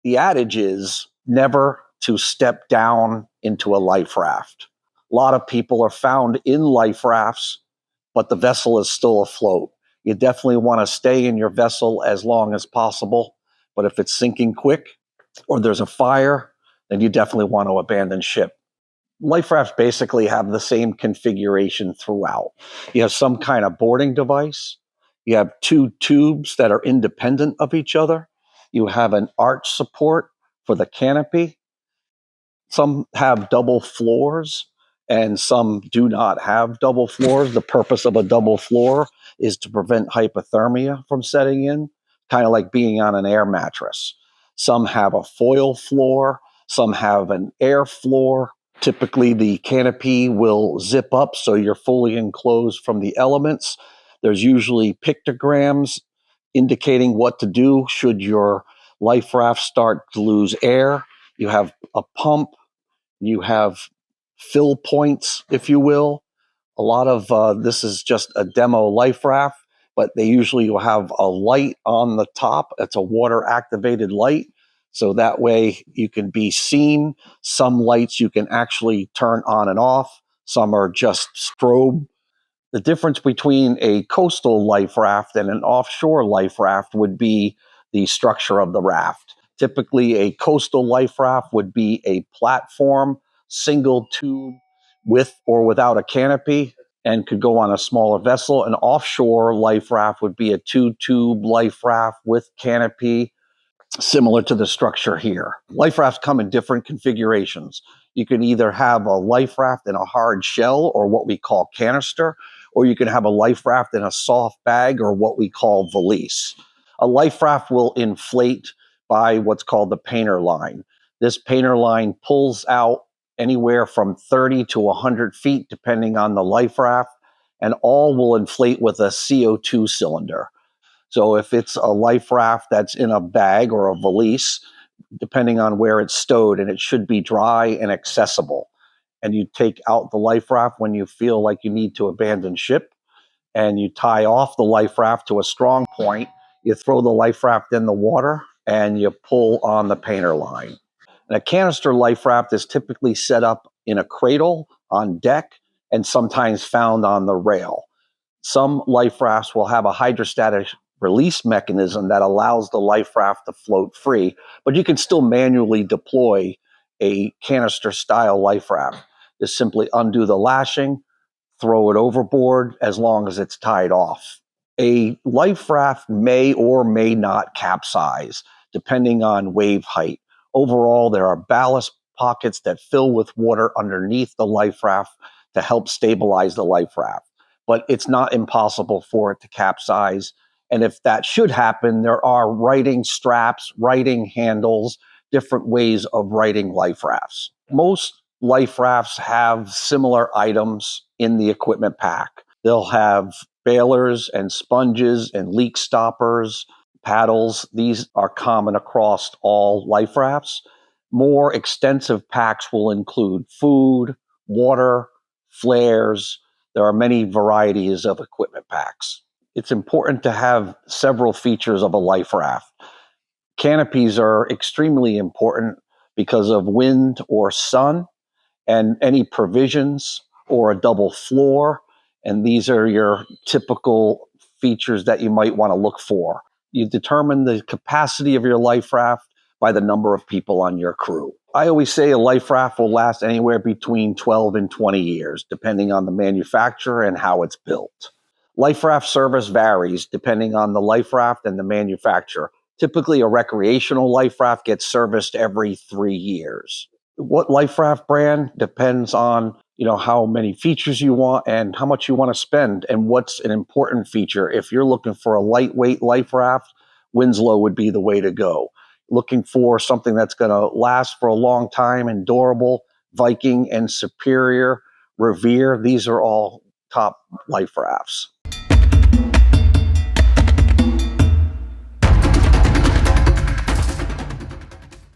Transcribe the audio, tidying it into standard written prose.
The adage is never to step down into a life raft. A lot of people are found in life rafts, but the vessel is still afloat. You definitely want to stay in your vessel as long as possible. But if it's sinking quick or there's a fire, then you definitely want to abandon ship. Life rafts basically have the same configuration throughout. You have some kind of boarding device. You have two tubes that are independent of each other. You have an arch support for the canopy. Some have double floors and some do not have double floors. The purpose of a double floor is to prevent hypothermia from setting in, kind of like being on an air mattress. Some have a foil floor, some have an air floor. Typically, the canopy will zip up so you're fully enclosed from the elements. There's usually pictograms indicating what to do should your life raft start to lose air. You have a pump, you have fill points, if you will. A lot of this is just a demo life raft, but they usually will have a light on the top. It's a water activated light. So that way you can be seen. Some lights you can actually turn on and off. Some are just strobe. The difference between a coastal life raft and an offshore life raft would be the structure of the raft. Typically, a coastal life raft would be a platform, single tube, with or without a canopy, and could go on a smaller vessel. An offshore life raft would be a two-tube life raft with canopy, similar to the structure here. Life rafts come in different configurations. You can either have a life raft in a hard shell, or what we call canister, or you can have a life raft in a soft bag, or what we call valise. A life raft will inflate by what's called the painter line. This painter line pulls out anywhere from 30 to 100 feet, depending on the life raft, and all will inflate with a CO2 cylinder. So if it's a life raft that's in a bag or a valise, depending on where it's stowed, and it should be dry and accessible. And you take out the life raft when you feel like you need to abandon ship, and you tie off the life raft to a strong point. You throw the life raft in the water and you pull on the painter line. And a canister life raft is typically set up in a cradle on deck and sometimes found on the rail. Some life rafts will have a hydrostatic release mechanism that allows the life raft to float free, but you can still manually deploy a canister style life raft. Just simply undo the lashing, throw it overboard as long as it's tied off. A life raft may or may not capsize, depending on wave height. Overall, there are ballast pockets that fill with water underneath the life raft to help stabilize the life raft. But it's not impossible for it to capsize. And if that should happen, there are righting straps, righting handles, different ways of righting life rafts. Most life rafts have similar items in the equipment pack. They'll have bailers and sponges and leak stoppers, paddles. These are common across all life rafts. More extensive packs will include food, water, flares. There are many varieties of equipment packs. It's important to have several features of a life raft. Canopies are extremely important because of wind or sun, and any provisions or a double floor. And these are your typical features that you might want to look for. You determine the capacity of your life raft by the number of people on your crew. I always say a life raft will last anywhere between 12 and 20 years, depending on the manufacturer and how it's built. Life raft service varies depending on the life raft and the manufacturer. Typically, a recreational life raft gets serviced every 3 years. What life raft brand depends on, how many features you want and how much you want to spend and what's an important feature. If you're looking for a lightweight life raft, Winslow would be the way to go. Looking for something that's going to last for a long time and durable, Viking and Superior, Revere, these are all top life rafts.